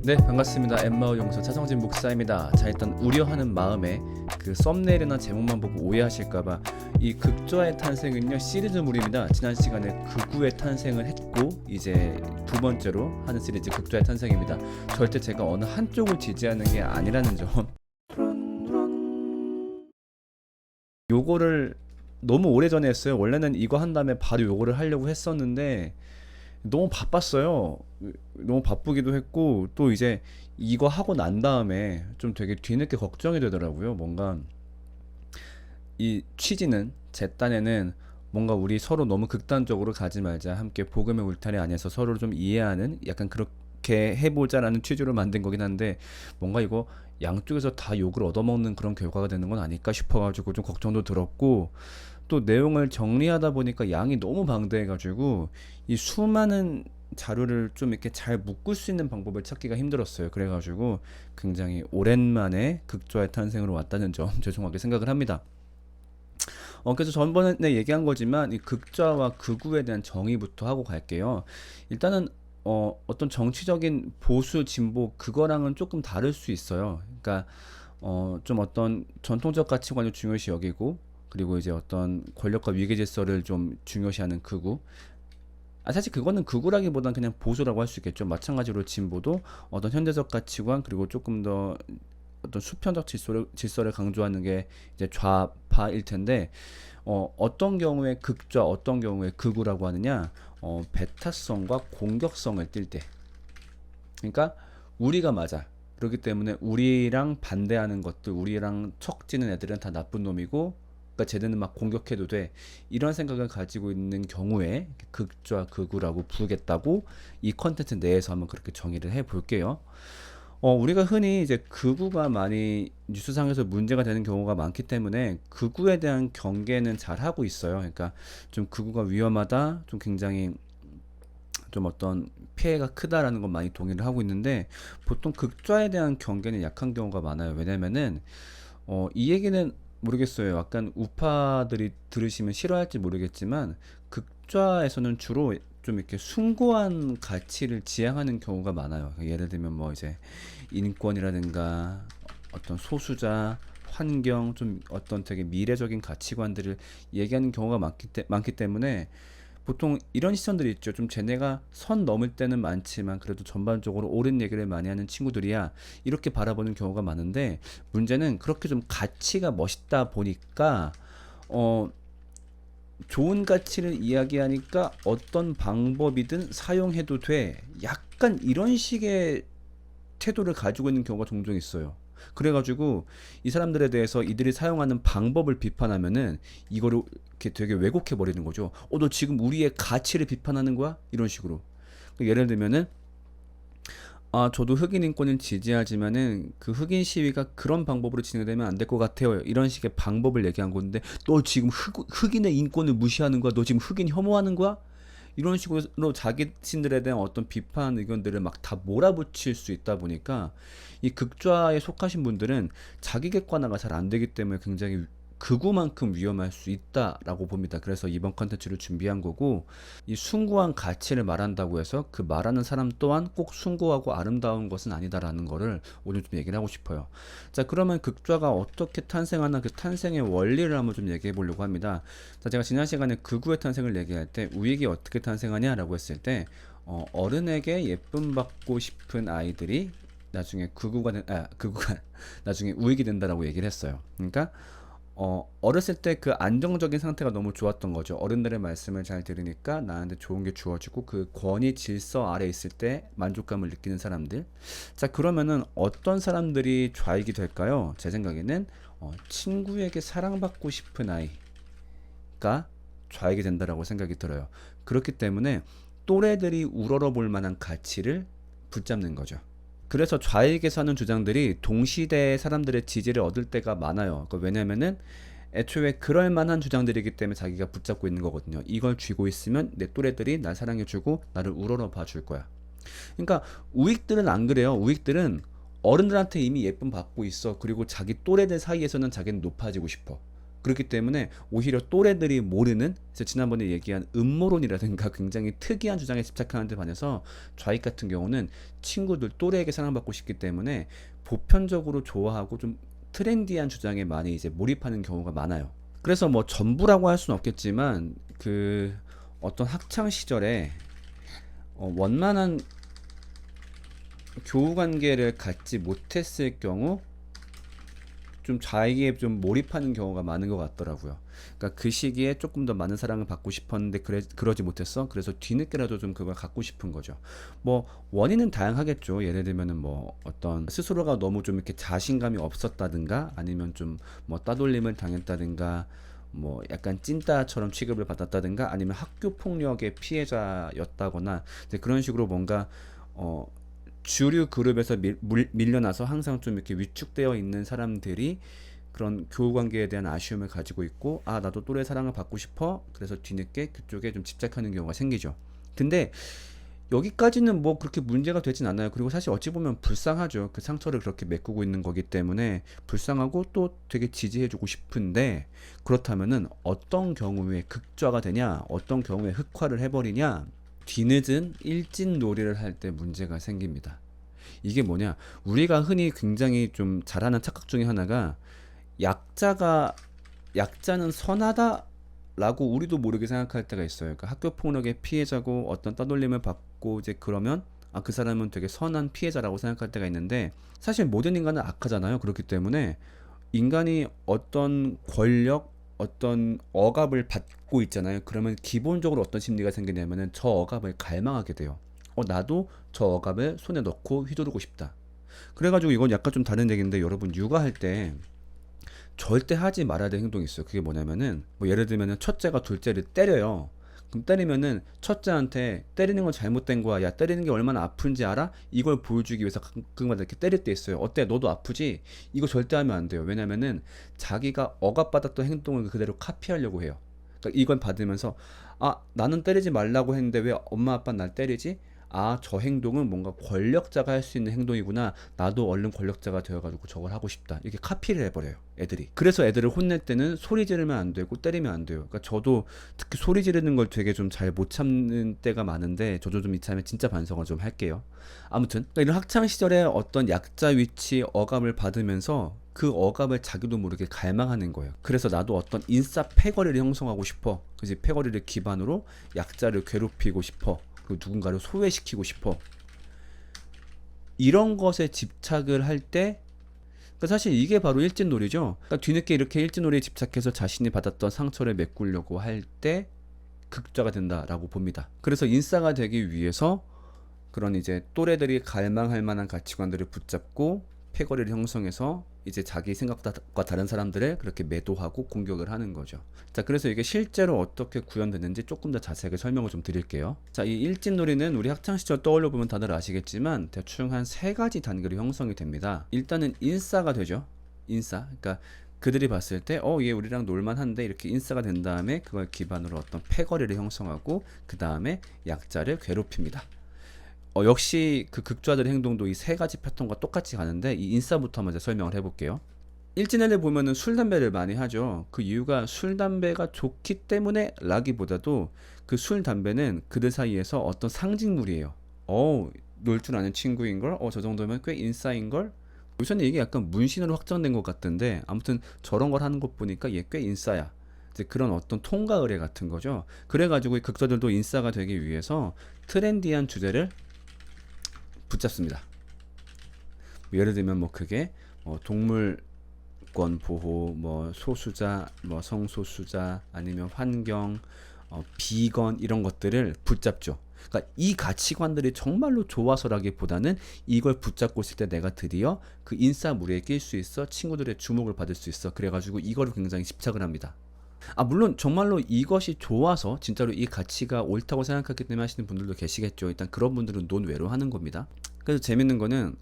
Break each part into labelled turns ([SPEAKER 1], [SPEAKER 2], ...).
[SPEAKER 1] 네, 반갑습니다. 엠마오 용서 차성진 목사입니다. 자, 일단 우려하는 마음에 그 썸네일이나 제목만 보고 오해하실까봐 이 극좌의 탄생은요 시리즈물입니다. 지난 시간에 극우의 탄생을 했고 이제 두 번째로 하는 시리즈 극좌의 탄생입니다. 절대 제가 어느 한쪽을 지지하는 게 아니라는 점. 요거를 너무 오래전에 했어요. 원래는 이거 한 다음에 바로 요거를 하려고 했었는데 너무 바빴어요. 너무 바쁘기도 했고 또 이제 이거 하고 난 다음에 좀 되게 뒤늦게 걱정이 되더라고요. 뭔가 이 취지는 제 딴에는 뭔가 우리 서로 너무 극단적으로 가지 말자. 함께 복음의 울타리 안에서 서로를 좀 이해하는 약간 그렇게 해보자라는 취지로 만든 거긴 한데 뭔가 이거 양쪽에서 다 욕을 얻어먹는 그런 결과가 되는 건 아닐까 싶어가지고 좀 걱정도 들었고 또 내용을 정리하다 보니까 양이 너무 방대해가지고 이 수많은 자료를 좀 이렇게 잘 묶을 수 있는 방법을 찾기가 힘들었어요. 그래가지고 굉장히 오랜만에 극좌의 탄생으로 왔다는 점 죄송하게 생각을 합니다. 그래서 전번에 얘기한 거지만 이 극좌와 극우에 대한 정의부터 하고 갈게요. 일단은 어떤 정치적인 보수 진보 그거랑은 조금 다를 수 있어요. 그러니까 좀 어떤 전통적 가치관을 중요시 여기고 그리고 이제 어떤 권력과 위계 질서를 좀 중요시하는 극우. 사실 그거는 극우라기보단 그냥 보수라고 할 수 있겠죠. 마찬가지로 진보도 어떤 현대적 가치관 그리고 조금 더 어떤 수평적 질서를 강조하는 게 이제 좌파일 텐데 어떤 경우에 극좌 어떤 경우에 극우라고 하느냐 배타성과 공격성을 띌 때 그러니까 우리가 맞아 그렇기 때문에 우리랑 반대하는 것들 우리랑 척지는 애들은 다 나쁜 놈이고 그러니까 쟤네는 막 공격해도 돼 이런 생각을 가지고 있는 경우에 극좌 극우라고 부르겠다고 이 컨텐츠 내에서 한번 그렇게 정의를 해 볼게요. 우리가 흔히 이제 극우가 많이 뉴스상에서 문제가 되는 경우가 많기 때문에 극우에 대한 경계는 잘 하고 있어요. 그러니까 좀 극우가 위험하다, 좀 굉장히 좀 어떤 피해가 크다라는 건 많이 동의를 하고 있는데 보통 극좌에 대한 경계는 약한 경우가 많아요. 왜냐면은 이 얘기는 모르겠어요. 약간 우파들이 들으시면 싫어할지 모르겠지만 극좌에서는 주로 좀 이렇게 숭고한 가치를 지향하는 경우가 많아요. 예를 들면 뭐 이제 인권이라든가 어떤 소수자, 환경, 좀 어떤 되게 미래적인 가치관들을 얘기하는 경우가 많기 때문에 보통 이런 시선들이 있죠. 좀 쟤네가 선 넘을 때는 많지만 그래도 전반적으로 옳은 얘기를 많이 하는 친구들이야. 이렇게 바라보는 경우가 많은데 문제는 그렇게 좀 가치가 멋있다 보니까 어 좋은 가치를 이야기하니까 어떤 방법이든 사용해도 돼. 약간 이런 식의 태도를 가지고 있는 경우가 종종 있어요. 그래가지고 이 사람들에 대해서 이들이 사용하는 방법을 비판하면은 이거를 이렇게 되게 왜곡해 버리는 거죠. 너 지금 우리의 가치를 비판하는 거야? 이런 식으로. 예를 들면은 저도 흑인 인권을 지지하지만은 그 흑인 시위가 그런 방법으로 진행되면 안 될 것 같아요. 이런 식의 방법을 얘기한 건데 너 지금 흑인의 인권을 무시하는 거야? 너 지금 흑인 혐오하는 거야? 이런 식으로 자기신들에 대한 어떤 비판 의견들을 막 다 몰아붙일 수 있다 보니까 이 극좌에 속하신 분들은 자기 객관화가 잘 안 되기 때문에 굉장히 극우만큼 위험할 수 있다라고 봅니다. 그래서 이번 컨텐츠를 준비한 거고 이 숭고한 가치를 말한다고 해서 그 말하는 사람 또한 꼭 숭고하고 아름다운 것은 아니다라는 거를 오늘 좀 얘기를 하고 싶어요. 자, 그러면 극좌가 어떻게 탄생하나 그 탄생의 원리를 한번 좀 얘기해 보려고 합니다. 자, 제가 지난 시간에 극우의 탄생을 얘기할 때 우익이 어떻게 탄생하냐라고 했을 때 어른에게 예쁨 받고 싶은 아이들이 나중에 극우가 나중에 우익이 된다라고 얘기를 했어요. 그러니까 어렸을 때 그 안정적인 상태가 너무 좋았던 거죠. 어른들의 말씀을 잘 들으니까 나한테 좋은 게 주어지고 그 권위 질서 아래 있을 때 만족감을 느끼는 사람들. 자, 그러면은 어떤 사람들이 좌익이 될까요? 제 생각에는 친구에게 사랑받고 싶은 아이가 좌익이 된다라고 생각이 들어요. 그렇기 때문에 또래들이 우러러 볼 만한 가치를 붙잡는 거죠. 그래서 좌익에서 하는 주장들이 동시대 사람들의 지지를 얻을 때가 많아요. 왜냐면은 애초에 그럴 만한 주장들이기 때문에 자기가 붙잡고 있는 거거든요. 이걸 쥐고 있으면 내 또래들이 날 사랑해주고 나를 우러러 봐줄 거야. 그러니까 우익들은 안 그래요. 우익들은 어른들한테 이미 예쁨 받고 있어. 그리고 자기 또래들 사이에서는 자기는 높아지고 싶어. 그렇기 때문에 오히려 또래들이 모르는, 그래서 지난번에 얘기한 음모론이라든가 굉장히 특이한 주장에 집착하는 데 반해서 좌익 같은 경우는 친구들 또래에게 사랑받고 싶기 때문에 보편적으로 좋아하고 좀 트렌디한 주장에 많이 이제 몰입하는 경우가 많아요. 그래서 뭐 전부라고 할 수는 없겠지만 그 어떤 학창 시절에 원만한 교우 관계를 갖지 못했을 경우 좀 자기에 좀 몰입하는 경우가 많은 것 같더라고요. 그러니까 그 시기에 조금 더 많은 사랑을 받고 싶었는데 그러지 못했어. 그래서 뒤늦게라도 좀 그걸 갖고 싶은 거죠. 뭐 원인은 다양하겠죠. 예를 들면은 뭐 어떤 스스로가 너무 좀 이렇게 자신감이 없었다든가 아니면 좀 뭐 따돌림을 당했다든가 뭐 약간 찐따처럼 취급을 받았다든가 아니면 학교 폭력의 피해자였다거나 이제 그런 식으로 뭔가 어 주류 그룹에서 밀려나서 항상 좀 이렇게 위축되어 있는 사람들이 그런 교우 관계에 대한 아쉬움을 가지고 있고, 아 나도 또래 사랑을 받고 싶어, 그래서 뒤늦게 그쪽에 좀 집착하는 경우가 생기죠. 근데 여기까지는 뭐 그렇게 문제가 되진 않아요. 그리고 사실 어찌 보면 불쌍하죠. 그 상처를 그렇게 메꾸고 있는 거기 때문에 불쌍하고 또 되게 지지해주고 싶은데, 그렇다면은 어떤 경우에 극좌가 되냐, 어떤 경우에 흑화를 해버리냐, 뒤늦은 일진 놀이를 할 때 문제가 생깁니다. 이게 뭐냐? 우리가 흔히 굉장히 좀 잘하는 착각 중에 하나가, 약자가 약자는 선하다라고 우리도 모르게 생각할 때가 있어요. 그러니까 학교 폭력의 피해자고 어떤 따돌림을 받고 이제 그러면 아, 그 사람은 되게 선한 피해자라고 생각할 때가 있는데, 사실 모든 인간은 악하잖아요. 그렇기 때문에 인간이 어떤 권력, 어떤 억압을 받고 있잖아요. 그러면 기본적으로 어떤 심리가 생기냐면은 저 억압을 갈망하게 돼요. 나도 저 억압을 손에 넣고 휘두르고 싶다. 그래가지고 이건 약간 좀 다른 얘기인데, 여러분 육아할 때 절대 하지 말아야 될 행동이 있어요. 그게 뭐냐면은 뭐 예를 들면은 첫째가 둘째를 때려요. 그럼 때리면은 첫째한테 때리는 건 잘못된 거야. 야, 때리는 게 얼마나 아픈지 알아? 이걸 보여주기 위해서 가끔가다 이렇게 때릴 때 있어요. 어때? 너도 아프지? 이거 절대 하면 안 돼요. 왜냐면은 자기가 억압받았던 행동을 그대로 카피하려고 해요. 그러니까 이걸 받으면서 아, 나는 때리지 말라고 했는데 왜 엄마 아빠는 날 때리지? 아, 저 행동은 뭔가 권력자가 할 수 있는 행동이구나. 나도 얼른 권력자가 되어가지고 저걸 하고 싶다. 이렇게 카피를 해버려요, 애들이. 그래서 애들을 혼낼 때는 소리 지르면 안 되고 때리면 안 돼요. 그러니까 저도 특히 소리 지르는 걸 되게 좀 잘 못 참는 때가 많은데, 저도 좀 이참에 진짜 반성을 좀 할게요. 아무튼 그러니까 이런 학창 시절에 어떤 약자 위치 억압을 받으면서 그 억압을 자기도 모르게 갈망하는 거예요. 그래서 나도 어떤 인싸 패거리를 형성하고 싶어. 그지? 패거리를 기반으로 약자를 괴롭히고 싶어. 그 누군가를 소외시키고 싶어. 이런 것에 집착을 할 때, 그러니까 사실 이게 바로 일진놀이죠. 그러니까 뒤늦게 이렇게 일진놀이에 집착해서 자신이 받았던 상처를 메꾸려고 할 때 극좌가 된다라고 봅니다. 그래서 인싸가 되기 위해서 그런 이제 또래들이 갈망할 만한 가치관들을 붙잡고 패거리를 형성해서 이제 자기 생각과 다른 사람들을 그렇게 매도하고 공격을 하는 거죠. 자, 그래서 이게 실제로 어떻게 구현됐는지 조금 더 자세하게 설명을 좀 드릴게요. 자, 이 일진놀이는 우리 학창시절 떠올려 보면 다들 아시겠지만 대충 한 세 가지 단계로 형성이 됩니다. 일단은 인싸가 되죠. 인싸. 그러니까 그들이 봤을 때 얘 우리랑 놀만한데, 이렇게 인싸가 된 다음에 그걸 기반으로 어떤 패거리를 형성하고 그 다음에 약자를 괴롭힙니다. 역시 그 극좌들의 행동도 이 세 가지 패턴과 똑같이 가는데, 이 인싸부터 먼저 설명을 해볼게요. 일진애들 보면은 술 담배를 많이 하죠. 그 이유가 술 담배가 좋기 때문에 라기보다도 그 술 담배는 그들 사이에서 어떤 상징물이에요. 놀 줄 아는 친구인걸? 저 정도면 꽤 인싸인걸? 요새는 이게 약간 문신으로 확장된 것 같던데, 아무튼 저런 걸 하는 것 보니까 얘 꽤 인싸야. 이제 그런 어떤 통과 의례 같은 거죠. 그래가지고 이 극좌들도 인싸가 되기 위해서 트렌디한 주제를 붙잡습니다. 예를 들면 뭐 그게 동물권 보호, 뭐 소수자, 뭐 성소수자, 아니면 환경, 비건, 이런 것들을 붙잡죠. 그러니까 이 가치관들이 정말로 좋아서라기보다는 이걸 붙잡고 있을 때 내가 드디어 그 인싸 무리에 낄 수 있어, 친구들의 주목을 받을 수 있어. 그래가지고 이거를 굉장히 집착을 합니다. 물론 정말로 이것이 좋아서 진짜로 이 가치가 옳다고 생각하기 때문에 하시는 분들도 계시겠죠. 일단 그런 분들은 논외로 하는 겁니다. 그래서 재밌는 거는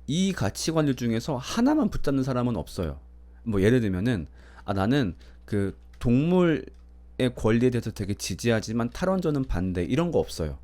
[SPEAKER 1] 이 가치관들 중에서 하나만 붙잡는 사람은 없어요. 뭐 예를 들면은 나는 그 동물의 권리에 대해서 되게 지지하지만 탈원전은 반대, 이런 거 없어요.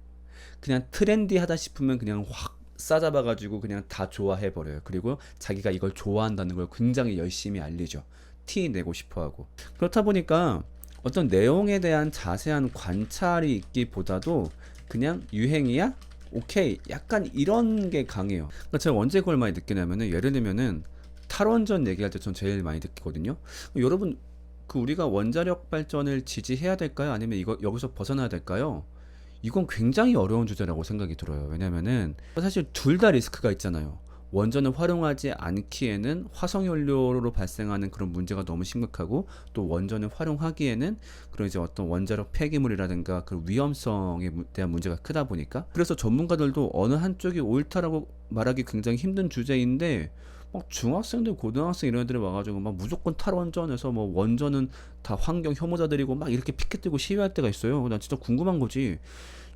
[SPEAKER 1] 그냥 트렌디하다 싶으면 그냥 확 싸잡아가지고 그냥 다 좋아해버려요. 그리고 자기가 이걸 좋아한다는 걸 굉장히 열심히 알리죠. 티 내고 싶어 하고. 그렇다 보니까 어떤 내용에 대한 자세한 관찰이 있기보다도 그냥 유행이야? 오케이. 약간 이런 게 강해요. 그러니까 제가 언제 그걸 많이 느끼냐면은, 예를 들면은 탈원전 얘기할 때 전 제일 많이 느끼거든요. 여러분, 그 우리가 원자력 발전을 지지해야 될까요? 아니면 이거 여기서 벗어나야 될까요? 이건 굉장히 어려운 주제라고 생각이 들어요. 왜냐면은 사실 둘 다 리스크가 있잖아요. 원전을 활용하지 않기에는 화석연료로 발생하는 그런 문제가 너무 심각하고, 또 원전을 활용하기에는 그런 이제 어떤 원자력 폐기물이라든가 그 위험성에 대한 문제가 크다 보니까, 그래서 전문가들도 어느 한쪽이 옳다라고 말하기 굉장히 힘든 주제인데, 막 중학생들 고등학생 이런 애들이 와가지고 막 무조건 탈원전에서 뭐 원전은 다 환경 혐오자들이고 막 이렇게 피켓 들고 시위할 때가 있어요. 난 진짜 궁금한 거지.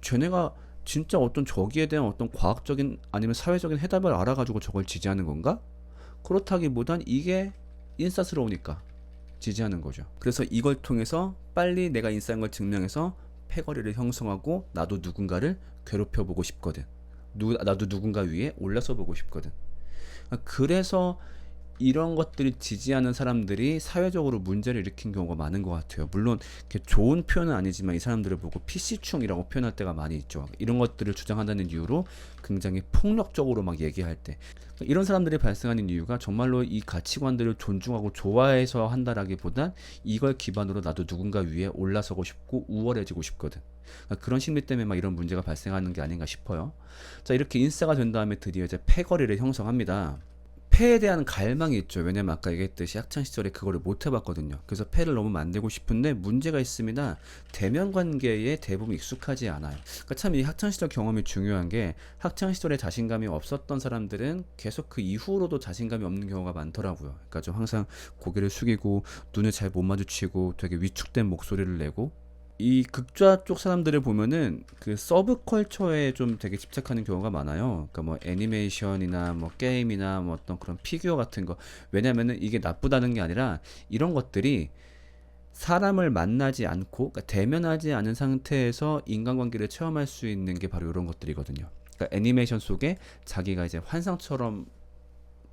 [SPEAKER 1] 쟤네가 진짜 어떤 저기에 대한 어떤 과학적인 아니면 사회적인 해답을 알아가지고 저걸 지지하는 건가? 그렇다기보단 이게 인싸스러우니까 지지하는 거죠. 그래서 이걸 통해서 빨리 내가 인싸인 걸 증명해서 패거리를 형성하고 나도 누군가를 괴롭혀보고 싶거든. 나도 누군가 위에 올라서 보고 싶거든. 그래서 이런 것들을 지지하는 사람들이 사회적으로 문제를 일으킨 경우가 많은 것 같아요. 물론 좋은 표현은 아니지만 이 사람들을 보고 PC충이라고 표현할 때가 많이 있죠. 이런 것들을 주장한다는 이유로 굉장히 폭력적으로 막 얘기할 때, 이런 사람들이 발생하는 이유가 정말로 이 가치관들을 존중하고 좋아해서 한다라기보단 이걸 기반으로 나도 누군가 위에 올라서고 싶고 우월해지고 싶거든. 그런 심리 때문에 막 이런 문제가 발생하는 게 아닌가 싶어요. 자, 이렇게 인싸가 된 다음에 드디어 이제 패거리를 형성합니다. 패에 대한 갈망이 있죠. 왜냐면 아까 얘기했듯이 학창시절에 그거를 못 해봤거든요. 그래서 패를 너무 만들고 싶은데 문제가 있습니다. 대면 관계에 대부분 익숙하지 않아요. 그러니까 참 이 학창시절 경험이 중요한 게, 학창시절에 자신감이 없었던 사람들은 계속 그 이후로도 자신감이 없는 경우가 많더라고요. 그러니까 좀 항상 고개를 숙이고 눈을 잘 못 마주치고 되게 위축된 목소리를 내고, 이 극좌 쪽 사람들을 보면은 그 서브컬처에 좀 되게 집착하는 경우가 많아요. 그러니까 뭐 애니메이션이나 뭐 게임이나 뭐 어떤 그런 피규어 같은 거. 왜냐면은 이게 나쁘다는 게 아니라 이런 것들이 사람을 만나지 않고, 그러니까 대면하지 않은 상태에서 인간관계를 체험할 수 있는 게 바로 이런 것들이거든요. 그러니까 애니메이션 속에 자기가 이제 환상처럼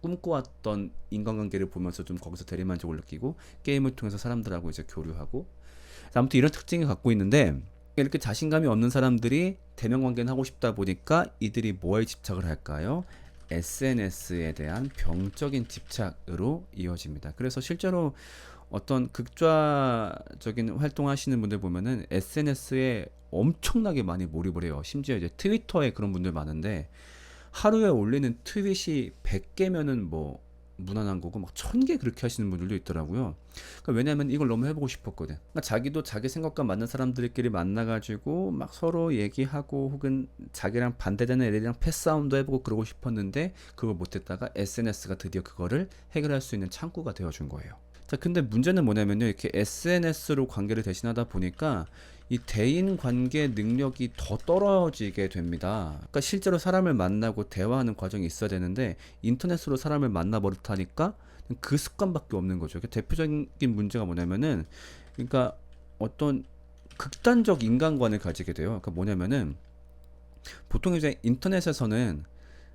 [SPEAKER 1] 꿈꿔왔던 인간관계를 보면서 좀 거기서 대리만족을 느끼고, 게임을 통해서 사람들하고 이제 교류하고, 아무튼 이런 특징을 갖고 있는데, 이렇게 자신감이 없는 사람들이 대면 관계는 하고 싶다 보니까 이들이 뭐에 집착을 할까요? SNS에 대한 병적인 집착으로 이어집니다. 그래서 실제로 어떤 극좌적인 활동하시는 분들 보면은 SNS에 엄청나게 많이 몰입을 해요. 심지어 이제 트위터에 그런 분들 많은데, 하루에 올리는 트윗이 100개면은 뭐 무난한 거고, 막 1000개 그렇게 하시는 분들도 있더라고요. 그러니까 왜냐면 이걸 너무 해보고 싶었거든. 그러니까 자기도 자기 생각과 맞는 사람들끼리 만나가지고 막 서로 얘기하고, 혹은 자기랑 반대되는 애들이랑 패싸움도 해보고 그러고 싶었는데, 그걸 못했다가 SNS가 드디어 그거를 해결할 수 있는 창구가 되어준 거예요. 자, 근데 문제는 뭐냐면요, 이렇게 SNS로 관계를 대신하다 보니까 이 대인 관계 능력이 더 떨어지게 됩니다. 그러니까 실제로 사람을 만나고 대화하는 과정이 있어야 되는데, 인터넷으로 사람을 만나버릇하니까 그 습관밖에 없는 거죠. 대표적인 문제가 뭐냐면은, 그러니까 어떤 극단적 인간관을 가지게 돼요. 그러니까 뭐냐면은, 보통 이제 인터넷에서는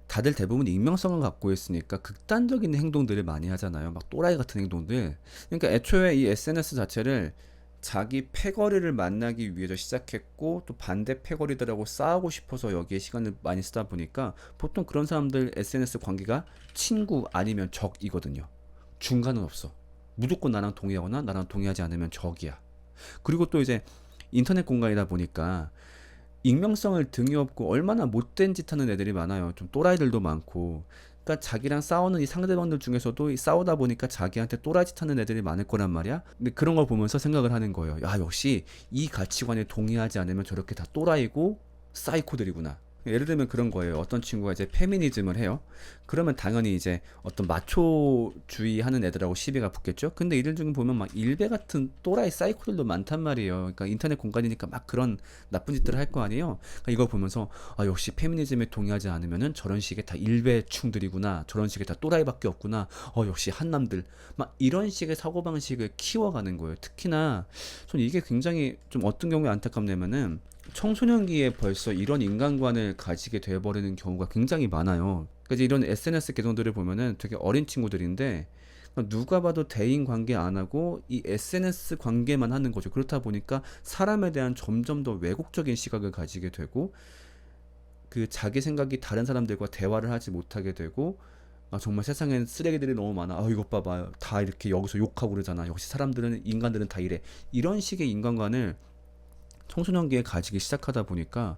[SPEAKER 1] 다들 대부분 익명성을 갖고 있으니까 극단적인 행동들을 많이 하잖아요. 막 또라이 같은 행동들. 그러니까 애초에 이 SNS 자체를 자기 패거리를 만나기 위해서 시작했고, 또 반대 패거리들하고 싸우고 싶어서 여기에 시간을 많이 쓰다 보니까 보통 그런 사람들 SNS 관계가 친구 아니면 적이거든요. 중간은 없어. 무조건 나랑 동의하거나 나랑 동의하지 않으면 적이야. 그리고 또 이제 인터넷 공간이다 보니까 익명성을 등에 업고 얼마나 못된 짓 하는 애들이 많아요. 좀 또라이들도 많고. 그러니까 자기랑 싸우는 이 상대방들 중에서도 이 싸우다 보니까 자기한테 또라이 짓 하는 애들이 많을 거란 말이야. 근데 그런 걸 보면서 생각을 하는 거예요. 야, 역시 이 가치관에 동의하지 않으면 저렇게 다 또라이고 사이코들이구나. 예를 들면 그런 거예요. 어떤 친구가 이제 페미니즘을 해요. 그러면 당연히 이제 어떤 마초주의 하는 애들하고 시비가 붙겠죠. 근데 이들 중에 보면 막 일베 같은 또라이 사이코들도 많단 말이에요. 그러니까 인터넷 공간이니까 막 그런 나쁜 짓들을 할 거 아니에요. 그러니까 이걸 보면서 아, 역시 페미니즘에 동의하지 않으면은 저런 식의 다 일베충들이구나. 저런 식의 다 또라이밖에 없구나. 역시 한남들. 막 이런 식의 사고방식을 키워가는 거예요. 특히나 전 이게 굉장히 좀 어떤 경우에 안타깝냐면은, 청소년기에 벌써 이런 인간관을 가지게 되어버리는 경우가 굉장히 많아요. 그래서 이런 SNS 계정들을 보면은 되게 어린 친구들인데, 누가 봐도 대인 관계 안 하고 이 SNS 관계만 하는 거죠. 그렇다 보니까 사람에 대한 점점 더 왜곡적인 시각을 가지게 되고, 그 자기 생각이 다른 사람들과 대화를 하지 못하게 되고, 아 정말 세상엔 쓰레기들이 너무 많아. 아 이것 봐봐. 다 이렇게 여기서 욕하고 그러잖아. 역시 사람들은 인간들은 다 이래. 이런 식의 인간관을 청소년기에 가지기 시작하다 보니까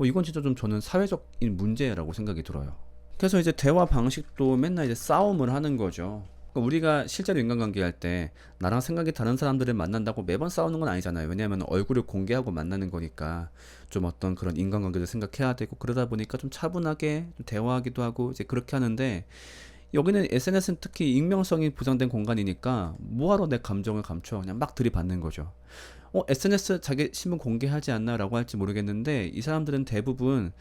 [SPEAKER 1] 이건 진짜 좀 저는 사회적인 문제라고 생각이 들어요. 그래서 이제 대화 방식도 맨날 이제 싸움을 하는 거죠. 그러니까 우리가 실제로 인간관계 할 때 나랑 생각이 다른 사람들을 만난다고 매번 싸우는 건 아니잖아요. 왜냐하면 얼굴을 공개하고 만나는 거니까 좀 어떤 그런 인간관계도 생각해야 되고, 그러다 보니까 좀 차분하게 좀 대화하기도 하고 이제 그렇게 하는데, 여기는 SNS는 특히 익명성이 보장된 공간이니까 뭐하러 내 감정을 감춰, 그냥 막 들이받는 거죠. SNS 자기 신분 공개하지 않나 라고 할지 모르겠는데, 이 사람들은 대부분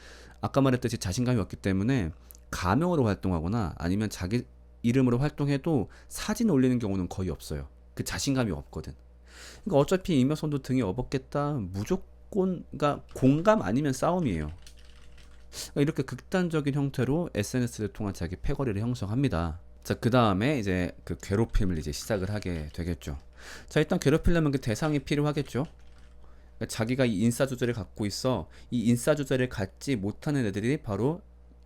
[SPEAKER 1] 아까 말했듯이 자신감이 없기 때문에 가명으로 활동하거나 아니면 자기 이름으로 활동해도 사진 올리는 경우는 거의 없어요. 그 자신감이 없거든. 그러니까 어차피 익명성도 등에 업었겠다, 무조건, 그러니까 공감 아니면 싸움이에요. 그러니까 이렇게 극단적인 형태로 SNS를 통한 자기 패거리를 형성합니다. 자, 그 다음에 이제 그 괴롭힘을 이제 시작을 하게 되겠죠. 자, 일단 괴롭히려면 그 대상이 필요하겠죠. 그러니까 자기가 이 인싸 주제를 갖고 있어. 이 인싸 주제를 갖지 못하는 애들이 바로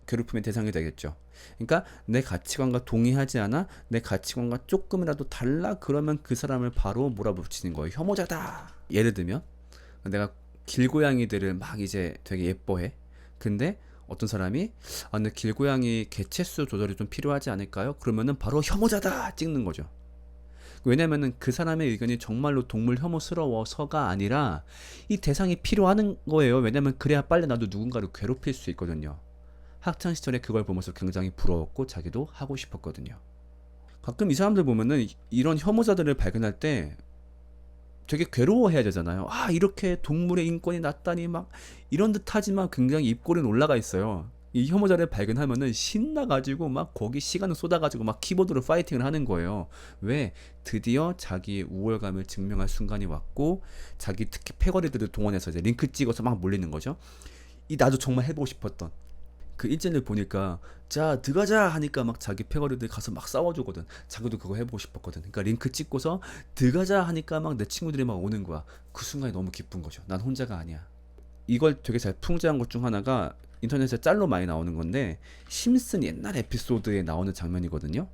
[SPEAKER 1] 괴롭힘의 대상이 되겠죠. 그러니까 내 가치관과 동의하지 않아, 내 가치관과 조금이라도 달라, 그러면 그 사람을 바로 몰아붙이는 거예요. 혐오자다. 예를 들면 내가 길고양이들을 막 이제 되게 예뻐해. 근데 어떤 사람이 근데 길고양이 개체수 조절이 좀 필요하지 않을까요? 그러면은 바로 혐오자다 찍는 거죠. 왜냐면은 그 사람의 의견이 정말로 동물 혐오스러워서가 아니라 이 대상이 필요한 거예요. 왜냐면 그래야 빨리 나도 누군가를 괴롭힐 수 있거든요. 학창 시절에 그걸 보면서 굉장히 부러웠고 자기도 하고 싶었거든요. 가끔 이 사람들 보면은 이런 혐오자들을 발견할 때 되게 괴로워해야 되잖아요. 이렇게 동물의 인권이 낮다니 막 이런 듯 하지만 굉장히 입꼬리는 올라가 있어요. 이 혐오자를 발견하면은 신나가지고 막 거기 시간을 쏟아가지고 막 키보드로 파이팅을 하는 거예요. 왜? 드디어 자기의 우월감을 증명할 순간이 왔고, 자기 특히 패거리들을 동원해서 이제 링크 찍어서 막 몰리는 거죠. 이 나도 정말 해보고 싶었던 그 일진을 보니까 자 들어가자 하니까 막 자기 패거리들 가서 막 싸워주거든. 자기도 그거 해보고 싶었거든. 그러니까 링크 찍고서 들어가자 하니까 막 내 친구들이 막 오는 거야. 그 순간이 너무 기쁜 거죠. 난 혼자가 아니야. 이걸 되게 잘 풍자한 것 중 하나가 인터넷에 짤로 많이 나오는 건데, 심슨 옛날 에피소드에 나오는 장면이거든요.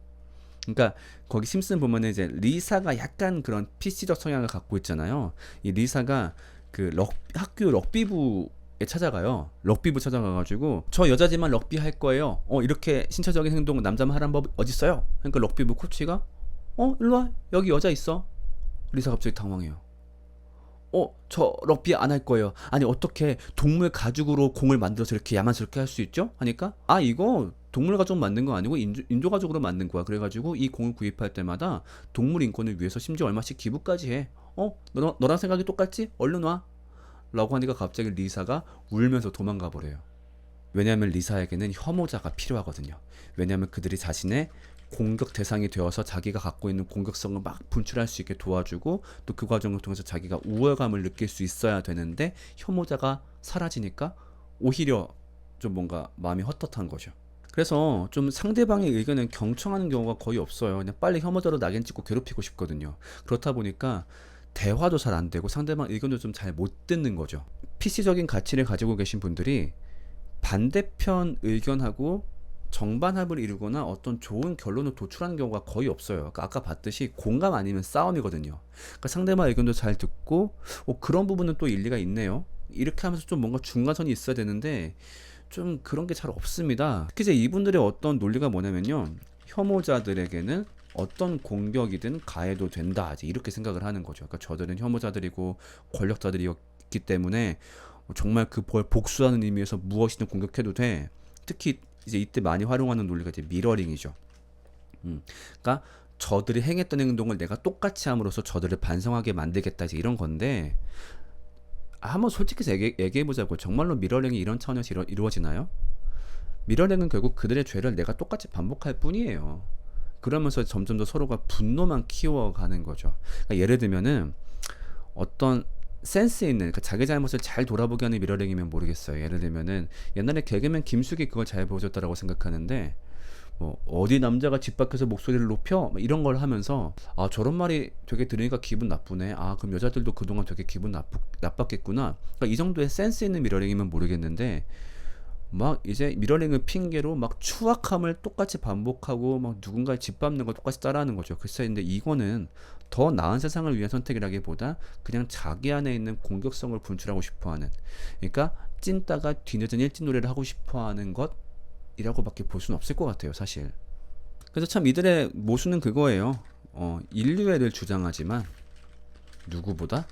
[SPEAKER 1] 그러니까 거기 심슨 보면은 이제 리사가 약간 그런 PC적 성향을 갖고 있잖아요. 이 리사가 그 학교 럭비부에 찾아가요. 럭비부 찾아가가지고 저 여자지만 럭비 할 거예요. 이렇게 신체적인 행동 남자만 하라는 법 어딨어요? 그러니까 럭비부 코치가 일로와, 여기 여자 있어. 리사 갑자기 당황해요. 저 럭비 안 할 거예요. 아니 어떻게 동물 가죽으로 공을 만들어서 이렇게 야만스럽게 할 수 있죠? 하니까 이거 동물 가죽 만든 거 아니고 인조 가죽으로 만든 거야. 그래가지고 이 공을 구입할 때마다 동물 인권을 위해서 심지어 얼마씩 기부까지 해. 너랑 생각이 똑같지? 얼른 와. 라고 하니까 갑자기 리사가 울면서 도망가 버려요. 왜냐하면 리사에게는 혐오자가 필요하거든요. 왜냐하면 그들이 자신의 공격 대상이 되어서 자기가 갖고 있는 공격성을 막 분출할 수 있게 도와주고, 또 그 과정을 통해서 자기가 우월감을 느낄 수 있어야 되는데, 혐오자가 사라지니까 오히려 좀 뭔가 마음이 헛헛한 거죠. 그래서 좀 상대방의 의견을 경청하는 경우가 거의 없어요. 그냥 빨리 혐오자로 낙인 찍고 괴롭히고 싶거든요. 그렇다 보니까 대화도 잘 안 되고 상대방 의견도 좀 잘 못 듣는 거죠. PC적인 가치를 가지고 계신 분들이 반대편 의견하고 정반합을 이루거나 어떤 좋은 결론을 도출하는 경우가 거의 없어요. 그러니까 아까 봤듯이 공감 아니면 싸움이거든요. 그러니까 상대방 의견도 잘 듣고 그런 부분은 또 일리가 있네요. 이렇게 하면서 좀 뭔가 중간선이 있어야 되는데 좀 그런 게 잘 없습니다. 특히 이제 이분들의 어떤 논리가 뭐냐면요, 혐오자들에게는 어떤 공격이든 가해도 된다, 이렇게 생각을 하는 거죠. 그러니까 저들은 혐오자들이고 권력자들이었기 때문에 정말 그 복수하는 의미에서 무엇이든 공격해도 돼. 특히 이제 이때 많이 활용하는 논리가 이제 미러링이죠. 그러니까 저들이 행했던 행동을 내가 똑같이 함으로써 저들을 반성하게 만들겠다, 이제 이런 건데, 한번 솔직히 얘기해보자고. 정말로 미러링이 이런 차원에서 이루어지나요? 미러링은 결국 그들의 죄를 내가 똑같이 반복할 뿐이에요. 그러면서 점점 더 서로가 분노만 키워가는 거죠. 그러니까 예를 들면은 어떤 센스 있는, 그러니까 자기 잘못을 잘 돌아보게 하는 미러링이면 모르겠어요. 예를 들면은 옛날에 개그맨 김숙이 그걸 잘 보여줬다라고 생각하는데, 뭐 어디 남자가 집 밖에서 목소리를 높여? 막 이런 걸 하면서 아 저런 말이 되게 들으니까 기분 나쁘네. 아 그럼 여자들도 그동안 되게 기분 나빴겠구나. 그러니까 이 정도의 센스 있는 미러링이면 모르겠는데 막 이제 미러링을 핑계로 막 추악함을 똑같이 반복하고 막 누군가의 짓밟는 걸 똑같이 따라하는 거죠. 글쎄 근데 이거는 더 나은 세상을 위한 선택이라기보다 그냥 자기 안에 있는 공격성을 분출하고 싶어하는, 그러니까 찐따가 뒤늦은 일진 노래를 하고 싶어하는 것이라고밖에 볼 수는 없을 것 같아요 사실. 그래서 참 이들의 모순은 그거예요. 인류애를 주장하지만 누구보다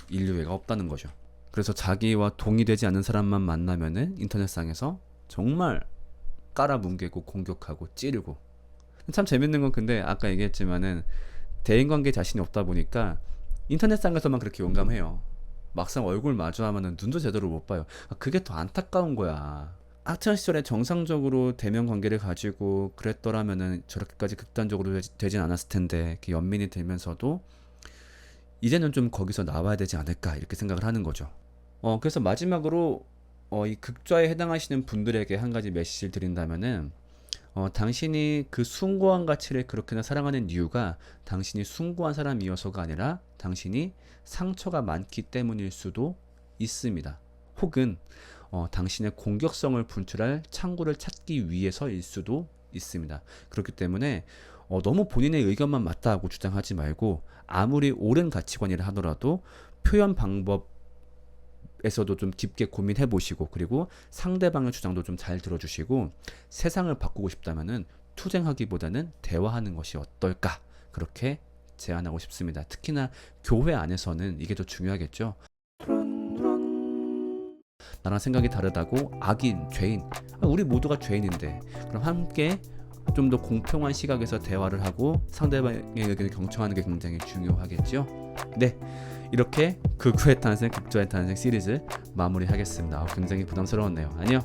[SPEAKER 1] 인류애가 없다는 거죠. 그래서 자기와 동의되지 않는 사람만 만나면은 인터넷상에서 정말 깔아뭉개고 공격하고 찌르고. 참 재밌는 건 근데 아까 얘기했지만은 대인관계 자신이 없다 보니까 인터넷상에서만 그렇게 용감해요. 막상 얼굴 마주하면은 눈도 제대로 못 봐요. 그게 더 안타까운 거야. 학창 시절에 정상적으로 대면 관계를 가지고 그랬더라면은 저렇게까지 극단적으로 되진 않았을 텐데 이렇게 연민이 들면서도 이제는 좀 거기서 나와야 되지 않을까 이렇게 생각을 하는 거죠. 그래서 마지막으로 이 극좌에 해당하시는 분들에게 한 가지 메시지를 드린다면은 당신이 그 숭고한 가치를 그렇게나 사랑하는 이유가 당신이 숭고한 사람이어서가 아니라 당신이 상처가 많기 때문일 수도 있습니다. 혹은 당신의 공격성을 분출할 창구를 찾기 위해서일 수도 있습니다. 그렇기 때문에 너무 본인의 의견만 맞다고 주장하지 말고 아무리 옳은 가치관이라 하더라도 표현 방법에서도 좀 깊게 고민해 보시고 그리고 상대방의 주장도 좀 잘 들어주시고 세상을 바꾸고 싶다면은 투쟁하기보다는 대화하는 것이 어떨까 그렇게 제안하고 싶습니다. 특히나 교회 안에서는 이게 더 중요하겠죠. 나랑 생각이 다르다고 악인, 죄인, 우리 모두가 죄인인데 그럼 함께 좀 더 공평한 시각에서 대화를 하고 상대방의 의견을 경청하는 게 굉장히 중요하겠죠. 네, 이렇게 극우의 탄생, 극좌의 탄생 시리즈 마무리하겠습니다. 굉장히 부담스러웠네요. 안녕.